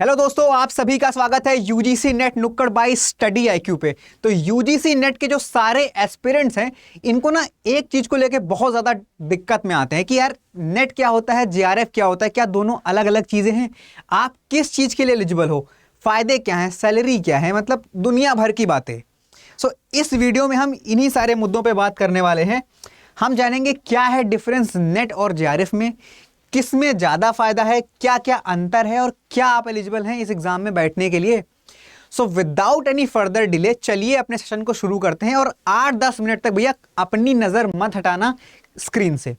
Hello दोस्तों, आप सभी का स्वागत है यूजीसी नेट नुक्कड़ बाई स्टडी आईक्यू पे। तो यूजीसी नेट के जो सारे एस्पिरेंट्स हैं, इनको ना एक चीज को लेके बहुत ज्यादा दिक्कत में आते हैं कि यार नेट क्या होता है, जेआरएफ क्या होता है, क्या दोनों अलग अलग चीजें हैं, आप किस चीज के लिए एलिजिबल हो, फायदे क्या हैं, सैलरी क्या है, मतलब दुनिया भर की बातें। इस वीडियो में हम इन्हीं सारे मुद्दों पे बात करने वाले हैं। हम जानेंगे क्या है डिफरेंस नेट और जेआरएफ में, किस में ज़्यादा फायदा है, क्या क्या अंतर है और क्या आप एलिजिबल हैं इस एग्जाम में बैठने के लिए। विदाउट एनी फर्दर डिले चलिए अपने सेशन को शुरू करते हैं और 8-10 मिनट तक भैया अपनी नज़र मत हटाना स्क्रीन से।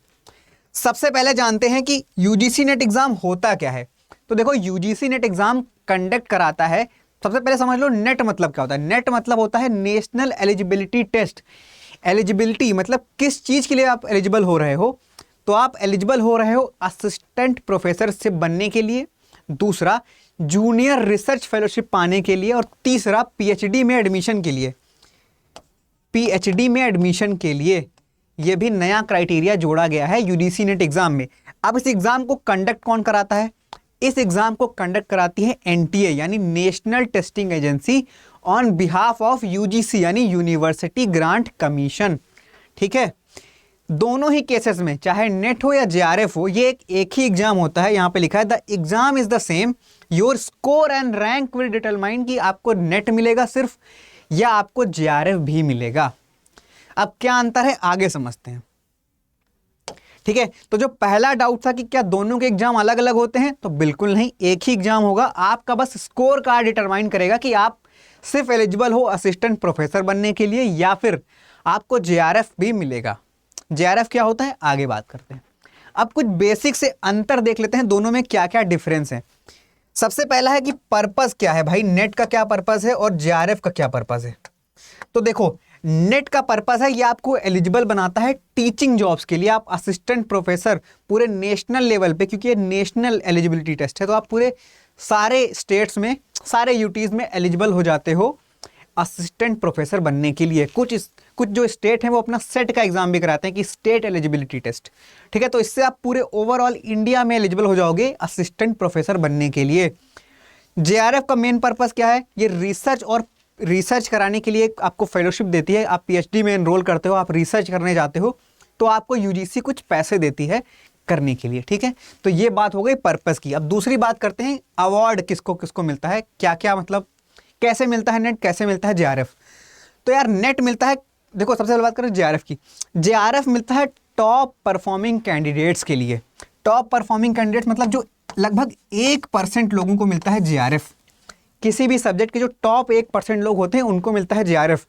सबसे पहले जानते हैं कि यूजीसी नेट एग्जाम होता क्या है। तो देखो, यूजीसी नेट एग्जाम कंडक्ट कराता है। सबसे पहले समझ लो नेट मतलब क्या होता है। नेट मतलब होता है नेशनल एलिजिबिलिटी टेस्ट। एलिजिबिलिटी मतलब किस चीज़ के लिए आप एलिजिबल हो रहे हो। तो आप एलिजिबल हो रहे हो असिस्टेंट प्रोफेसरशिप बनने के लिए, दूसरा जूनियर रिसर्च फेलोशिप पाने के लिए, और तीसरा पीएचडी में एडमिशन के लिए। पीएचडी में एडमिशन के लिए यह भी नया क्राइटेरिया जोड़ा गया है यूजीसी नेट एग्जाम में। अब इस एग्जाम को कंडक्ट कौन कराता है? इस एग्जाम को कंडक्ट कराती है एनटीए यानी national testing agency on behalf of UGC यानी यूनिवर्सिटी ग्रांट कमीशन। ठीक है, दोनों ही केसेस में चाहे नेट हो या जेआरएफ हो, ये एक ही एग्जाम होता है। यहां पे लिखा है the exam is the same, your score and rank will determine कि आपको नेट मिलेगा सिर्फ या आपको जेआरएफ भी मिलेगा। अब क्या अंतर है आगे समझते हैं। ठीक है, तो जो पहला डाउट था कि क्या दोनों के एग्जाम अलग अलग होते हैं, तो बिल्कुल नहीं, एक ही एग्जाम होगा। आपका बस स्कोर कार्ड डिटरमाइन करेगा कि आप सिर्फ एलिजिबल हो असिस्टेंट प्रोफेसर बनने के लिए या फिर आपको जेआरएफ भी मिलेगा। जेआरएफ क्या होता है आगे बात करते हैं। अब कुछ बेसिक से अंतर देख लेते हैं, दोनों में क्या क्या डिफरेंस है। सबसे पहला है कि पर्पस क्या है भाई, नेट का क्या पर्पस है और जेआरएफ का क्या पर्पस है। तो देखो, नेट का पर्पस है ये आपको एलिजिबल बनाता है टीचिंग जॉब्स के लिए। आप असिस्टेंट प्रोफेसर पूरे नेशनल लेवल पे, क्योंकि ये नेशनल एलिजिबिलिटी टेस्ट है, तो आप पूरे सारे स्टेट्स में, सारे यूटीज में एलिजिबल हो जाते हो असिस्टेंट प्रोफेसर बनने के लिए। कुछ जो स्टेट हैं वो अपना सेट का एग्जाम भी कराते हैं कि स्टेट एलिजिबिलिटी टेस्ट। ठीक है, तो इससे आप पूरे ओवरऑल इंडिया में एलिजिबल हो जाओगे असिस्टेंट प्रोफेसर बनने के लिए। जेआरएफ का मेन पर्पस क्या है? ये रिसर्च कराने के लिए आपको फेलोशिप देती है। आप पीएचडी में एनरोल करते हो, आप रिसर्च करने जाते हो, तो आपको यूजीसी कुछ पैसे देती है करने के लिए। ठीक है, तो ये बात हो गई पर्पस की। अब दूसरी बात करते हैं, अवार्ड किसको किसको मिलता है, क्या क्या मतलब कैसे मिलता है नेट, कैसे मिलता है जेआरएफ। तो यार नेट मिलता है, देखो सबसे पहले बात करें जेआरएफ की। जेआरएफ मिलता है टॉप परफॉर्मिंग कैंडिडेट्स के लिए। टॉप परफॉर्मिंग कैंडिडेट्स मतलब जो लगभग 1% लोगों को मिलता है जेआरएफ। किसी भी सब्जेक्ट के जो टॉप 1% लोग होते हैं उनको मिलता है जेआरएफ।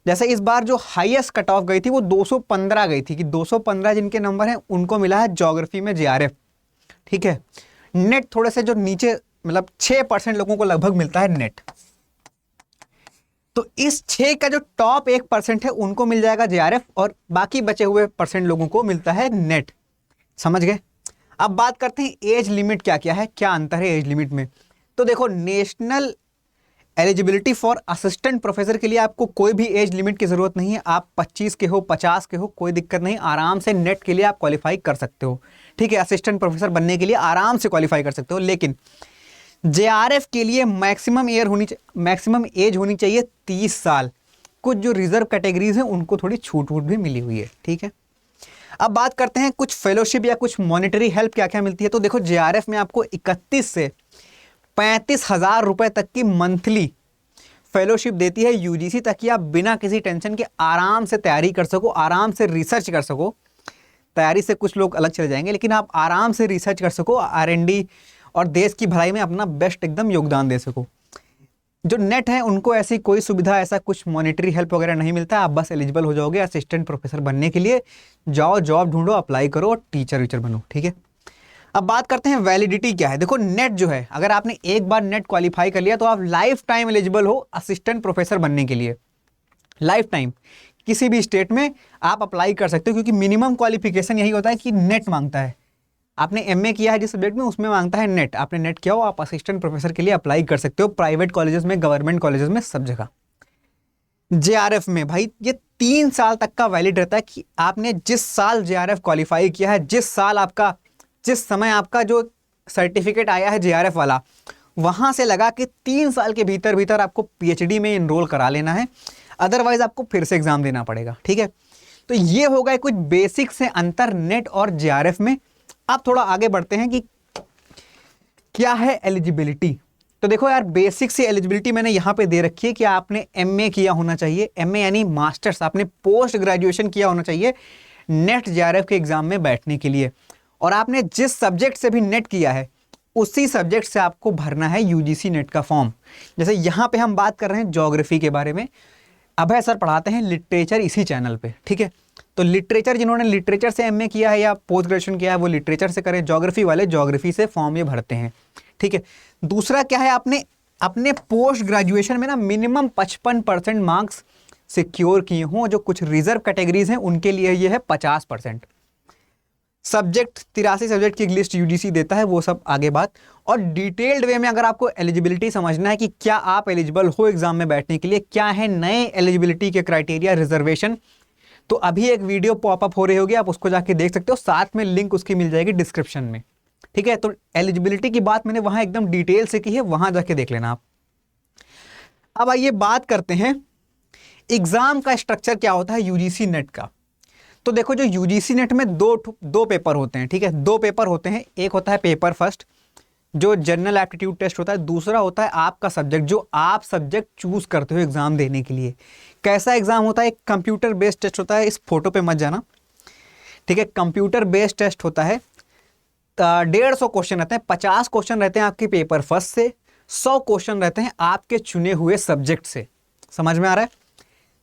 जैसे इस बार जो हाईएस्ट कट ऑफ गई थी वो 215 गई थी, कि 215 जिनके नंबर हैं उनको मिला है ज्योग्राफी में जेआरएफ। ठीक है, नेट थोड़े से जो नीचे, मतलब 6% लोगों को लगभग मिलता है नेट। तो इस 6 का जो टॉप 1% है उनको मिल जाएगा जेआरएफ, और बाकी बचे हुए % लोगों को मिलता है नेट। समझ गए? अब बात करते हैं एज लिमिट क्या क्या है, क्या अंतर है एज लिमिट में। तो देखो, national eligibility for assistant professor के लिए आपको कोई भी एज लिमिट की जरूरत नहीं है। आप 25 के हो, 50 के हो, कोई दिक्कत नहीं, आराम से नेट के लिए आप क्वालिफाई कर सकते हो। ठीक है, असिस्टेंट प्रोफेसर बनने के लिए आराम से क्वालिफाई कर सकते हो। लेकिन जेआरएफ के लिए मैक्सिमम एज होनी चाहिए 30 साल। कुछ जो रिजर्व कैटेगरीज हैं उनको थोड़ी छूट वूट भी मिली हुई है। ठीक है, अब बात करते हैं कुछ फेलोशिप या कुछ मॉनेटरी हेल्प क्या क्या मिलती है। तो देखो, जेआरएफ में आपको 31 से 35,000 रुपए तक की मंथली फेलोशिप देती है यूजीसी, ताकि आप बिना किसी टेंशन के आराम से तैयारी कर सको, आराम से रिसर्च कर सको। तैयारी से कुछ लोग अलग चले जाएंगे, लेकिन आप आराम से रिसर्च कर सको, आरएनडी और देश की भलाई में अपना बेस्ट एकदम योगदान दे सको। जो नेट है उनको ऐसी कोई सुविधा, ऐसा कुछ मॉनेटरी हेल्प वगैरह नहीं मिलता। आप बस एलिजिबल हो जाओगे असिस्टेंट प्रोफेसर बनने के लिए, जाओ जॉब ढूंढो, अप्लाई करो और टीचर वीचर बनो। ठीक है, अब बात करते हैं वैलिडिटी क्या है। देखो, नेट जो है, अगर आपने एक बार नेट क्वालिफाई कर लिया तो आप लाइफ टाइम एलिजिबल हो असिस्टेंट प्रोफेसर बनने के लिए। लाइफ टाइम किसी भी स्टेट में आप अप्लाई कर सकते हो, क्योंकि मिनिमम क्वालिफिकेशन यही होता है कि नेट मांगता है। आपने एमए किया है जिस सब्जेक्ट में, उसमें मांगता है नेट। आपने नेट किया हो, आप असिस्टेंट प्रोफेसर के लिए अप्लाई कर सकते हो, प्राइवेट कॉलेजेस में, गवर्नमेंट कॉलेजेस में, सब जगह। जेआरएफ में भाई ये 3 साल तक का वैलिड रहता है, कि आपने जिस साल जेआरएफ क्वालिफाई किया है, जिस समय आपका जो सर्टिफिकेट आया है जेआरएफ वाला, वहाँ से लगा के 3 साल के भीतर भीतर आपको पीएचडी में इनरोल करा लेना है, अदरवाइज आपको फिर से एग्ज़ाम देना पड़ेगा। ठीक है, तो ये हो गए कुछ बेसिक से अंतर नेट और जेआरएफ में। अब थोड़ा आगे बढ़ते हैं कि क्या है एलिजिबिलिटी। तो देखो यार, बेसिक से एलिजिबिलिटी मैंने यहाँ पे दे रखी है कि आपने एमए किया होना चाहिए, एमए यानी मास्टर्स, आपने पोस्ट ग्रेजुएशन किया होना चाहिए नेट जेआरएफ के एग्जाम में बैठने के लिए, और आपने जिस सब्जेक्ट से भी नेट किया है उसी सब्जेक्ट से आपको भरना है यूजीसी नेट का फॉर्म। जैसे यहाँ पे हम बात कर रहे हैं ज्योग्राफी के बारे में, अभय सर पढ़ाते हैं लिटरेचर इसी चैनल पे। ठीक है, तो लिटरेचर, जिन्होंने लिटरेचर से एमए किया है या पोस्ट ग्रेजुएशन किया है वो लिटरेचर से करें, ज्योग्राफी वाले ज्योग्राफी से फॉर्म ये भरते हैं। ठीक है, दूसरा क्या है, आपने अपने पोस्ट ग्रेजुएशन में ना मिनिमम 55% मार्क्स सिक्योर किए हों। जो कुछ रिजर्व कैटेगरीज हैं उनके लिए ये है 50%। सब्जेक्ट 83 सब्जेक्ट की एक लिस्ट यूजीसी देता है, वो सब आगे बात। और डिटेल्ड वे में अगर आपको एलिजिबिलिटी समझना है कि क्या आप एलिजिबल हो एग्जाम में बैठने के लिए, क्या है नए एलिजिबिलिटी के क्राइटेरिया, रिजर्वेशन, तो अभी एक वीडियो पॉपअप हो रही होगी, आप उसको जाके देख सकते हो, साथ में लिंक उसकी मिल जाएगी डिस्क्रिप्शन में। ठीक है, तो एलिजिबिलिटी की बात मैंने वहां एकदम डिटेल से की है, वहां जाके देख लेना आप। अब आइए बात करते हैं एग्जाम का स्ट्रक्चर क्या होता है यूजीसी नेट का। तो देखो, जो यूजीसी नेट में दो पेपर होते हैं। ठीक है, 2 पेपर होते हैं। एक होता है पेपर फर्स्ट, जो जनरल एप्टीट्यूड टेस्ट होता है। दूसरा होता है आपका सब्जेक्ट, जो आप सब्जेक्ट चूज करते हो एग्जाम देने के लिए। कैसा एग्जाम होता है, एक कंप्यूटर बेस्ड टेस्ट होता है, इस फोटो पे मत जाना। ठीक है, कंप्यूटर बेस्ड टेस्ट होता है। 150 क्वेश्चन रहते हैं, 50 क्वेश्चन रहते हैं आपके पेपर फर्स्ट से, 100 क्वेश्चन रहते हैं आपके चुने हुए सब्जेक्ट से। समझ में आ रहा है?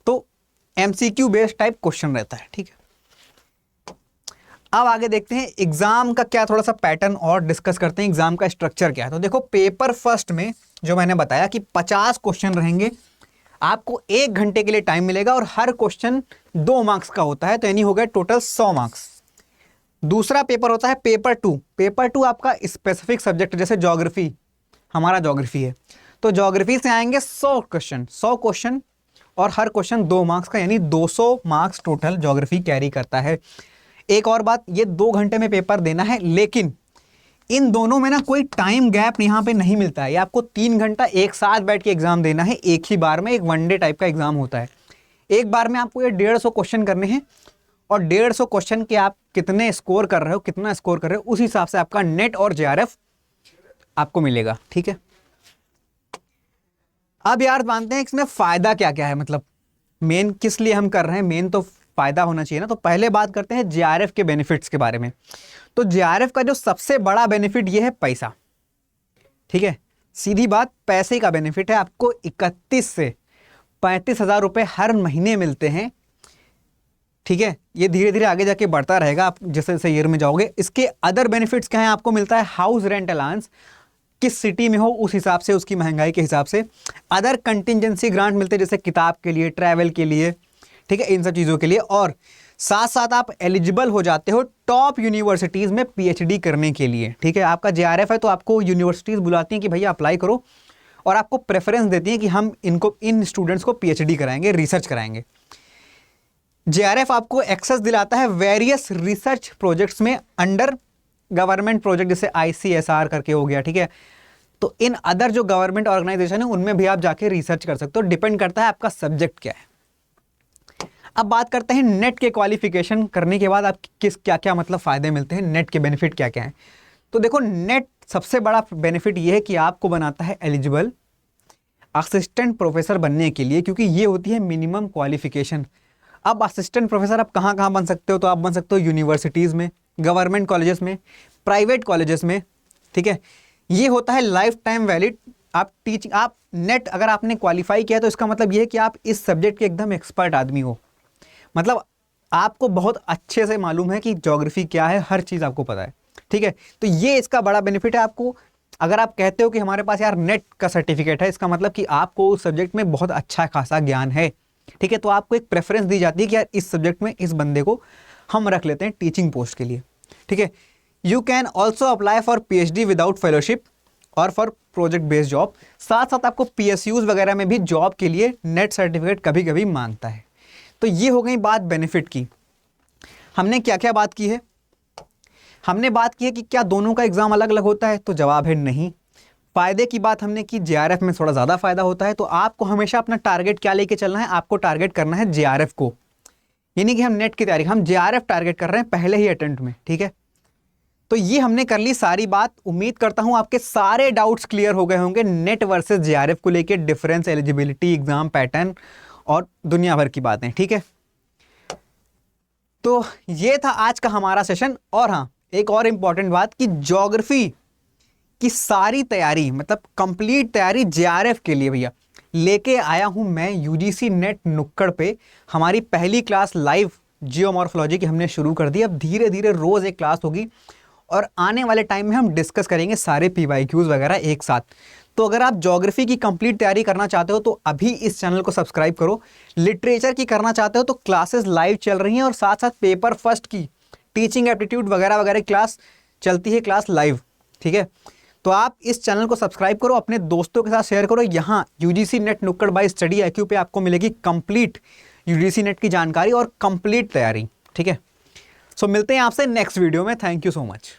तो एमसीक्यू बेस्ड टाइप क्वेश्चन रहता है। ठीक है, अब आगे देखते हैं एग्जाम का क्या थोड़ा सा पैटर्न और डिस्कस करते हैं, एग्जाम का स्ट्रक्चर क्या है। तो देखो, पेपर फर्स्ट में जो मैंने बताया कि 50 क्वेश्चन रहेंगे, आपको 1 घंटे के लिए टाइम मिलेगा और हर क्वेश्चन 2 मार्क्स का होता है, तो यानी हो गए टोटल 100 मार्क्स। दूसरा पेपर होता है पेपर 2। पेपर 2 आपका स्पेसिफिक सब्जेक्ट, जैसे ज्योग्राफी, हमारा ज्योग्राफी है, तो ज्योग्राफी से आएंगे 100 क्वेश्चन और हर क्वेश्चन 2 मार्क्स का, यानी 200 मार्क्स टोटल ज्योग्राफी कैरी करता है। एक और बात, ये 2 घंटे में पेपर देना है, लेकिन इन दोनों में ना कोई टाइम गैप यहाँ पे नहीं मिलता है। ये आपको 3 घंटा एक साथ बैठ के एग्जाम देना है, एक ही बार में। एक वनडे टाइप का एग्जाम होता है। एक बार में आपको ये 150 क्वेश्चन करने हैं, और 150 क्वेश्चन के आप कितने स्कोर कर रहे हो, कितना स्कोर कर रहे हो, उस हिसाब से आपका नेट और जेआरएफ आपको मिलेगा। ठीक है, अब यार मानते हैं इसमें फायदा क्या क्या है, मतलब मेन किस लिए हम कर रहे हैं, मेन तो फायदा होना चाहिए ना। तो पहले बात करते हैं जेआरएफ के बेनिफिट्स के बारे में। तो जेआरएफ का जो सबसे बड़ा बेनिफिट ये है पैसा। ठीक है, सीधी बात, पैसे का बेनिफिट है। आपको 31 से 35 हजार रुपए हर महीने मिलते हैं। ठीक है, ये धीरे धीरे आगे जाके बढ़ता रहेगा आप जैसे जैसे ईयर में जाओगे। इसके अदर बेनिफिट्स क्या हैं, आपको मिलता है हाउस रेंट अलाउंस, किस सिटी में हो उस हिसाब से, उसकी महंगाई के हिसाब से। अदर कंटिजेंसी ग्रांट मिलते हैं, जैसे किताब के लिए, ट्रैवल के लिए, ठीक है, इन सब चीज़ों के लिए। और साथ साथ आप एलिजिबल हो जाते हो टॉप यूनिवर्सिटीज़ में पीएचडी करने के लिए। ठीक है, आपका जेआरएफ है तो आपको यूनिवर्सिटीज़ बुलाती हैं कि भैया अप्लाई करो, और आपको प्रेफरेंस देती हैं कि हम इन स्टूडेंट्स को पीएचडी कराएंगे, रिसर्च कराएंगे। जेआरएफ आपको एक्सेस दिलाता है वेरियस रिसर्च प्रोजेक्ट्स में अंडर गवर्नमेंट प्रोजेक्ट, जैसे आईसीएसआर करके हो गया। ठीक है, तो इन अदर जो गवर्नमेंट ऑर्गेनाइजेशन है उनमें भी आप जाके रिसर्च कर सकते हो। डिपेंड करता है आपका सब्जेक्ट क्या है। अब बात करते हैं नेट के क्वालिफिकेशन करने के बाद आप क्या क्या मतलब फायदे मिलते हैं, नेट के बेनिफिट क्या क्या हैं। तो देखो, नेट सबसे बड़ा बेनिफिट ये है कि आपको बनाता है एलिजिबल असिस्टेंट प्रोफेसर बनने के लिए, क्योंकि ये होती है मिनिमम क्वालिफिकेशन। अब असिस्टेंट प्रोफेसर आप कहाँ कहाँ बन सकते हो, तो आप बन सकते हो यूनिवर्सिटीज़ में, गवर्नमेंट कॉलेजेस में, प्राइवेट कॉलेजेस में। ठीक है, ये होता है लाइफ टाइम वैलिड। आप टीचिंग, आप नेट अगर आपने क्वालिफाई किया तो इसका मतलब ये है कि आप इस सब्जेक्ट के एकदम एक्सपर्ट आदमी हो। मतलब आपको बहुत अच्छे से मालूम है कि ज्योग्राफी क्या है, हर चीज़ आपको पता है। ठीक है, तो ये इसका बड़ा बेनिफिट है आपको। अगर आप कहते हो कि हमारे पास यार नेट का सर्टिफिकेट है, इसका मतलब कि आपको उस सब्जेक्ट में बहुत अच्छा खासा ज्ञान है। ठीक है, तो आपको एक प्रेफरेंस दी जाती है कि यार इस सब्जेक्ट में इस बंदे को हम रख लेते हैं टीचिंग पोस्ट के लिए। ठीक है, you can also apply for PhD without fellowship और फॉर प्रोजेक्ट बेस्ड जॉब। साथ साथ आपको पीएसयूज वगैरह में भी जॉब के लिए नेट सर्टिफिकेट कभी कभी मांगता है। तो ये हो गई बात बेनिफिट की। हमने क्या क्या बात की है, हमने बात की है कि क्या दोनों का एग्जाम अलग अलग होता है, तो जवाब है नहीं। फ़ायदे की बात हमने की, जेआरएफ में थोड़ा ज़्यादा फायदा होता है। तो आपको हमेशा अपना टारगेट क्या लेके चलना है, आपको टारगेट करना है जेआरएफ को, यानी कि हम नेट की तैयारी, हम जेआरएफ टारगेट कर रहे हैं पहले ही अटेम्प्ट में, ठीक है। तो ये हमने कर ली सारी बात। उम्मीद करता हूं आपके सारे डाउट्स क्लियर हो गए होंगे नेट वर्सेस जेआरएफ को लेके, डिफरेंस, एलिजिबिलिटी, एग्जाम पैटर्न और दुनिया भर की बातें, ठीक है। तो ये था आज का हमारा सेशन। और हाँ, एक और इंपॉर्टेंट बात कि ज्योग्राफी की सारी तैयारी, मतलब कंप्लीट तैयारी जेआरएफ के लिए भैया लेके आया हूं मैं यूजीसी नेट नुक्कड़ पे। हमारी पहली क्लास लाइव जियोमॉर्फोलॉजी की हमने शुरू कर दी। अब धीरे धीरे रोज एक क्लास होगी और आने वाले टाइम में हम डिस्कस करेंगे सारे पीवाईक्यूज वगैरह एक साथ। तो अगर आप ज्योग्राफी की कंप्लीट तैयारी करना चाहते हो तो अभी इस चैनल को सब्सक्राइब करो। लिटरेचर की करना चाहते हो तो क्लासेस लाइव चल रही हैं और साथ साथ पेपर फर्स्ट की टीचिंग एप्टीट्यूड वगैरह वगैरह क्लास चलती है, क्लास लाइव, ठीक है। तो आप इस चैनल को सब्सक्राइब करो, अपने दोस्तों के साथ शेयर करो। यहाँ यूजीसी नेट नुक्कड़ बाय स्टडी IQ पे आपको मिलेगी कंप्लीट यूजीसी नेट की जानकारी और कंप्लीट तैयारी, ठीक है। सो मिलते हैं आपसे नेक्स्ट वीडियो में। Thank you so much.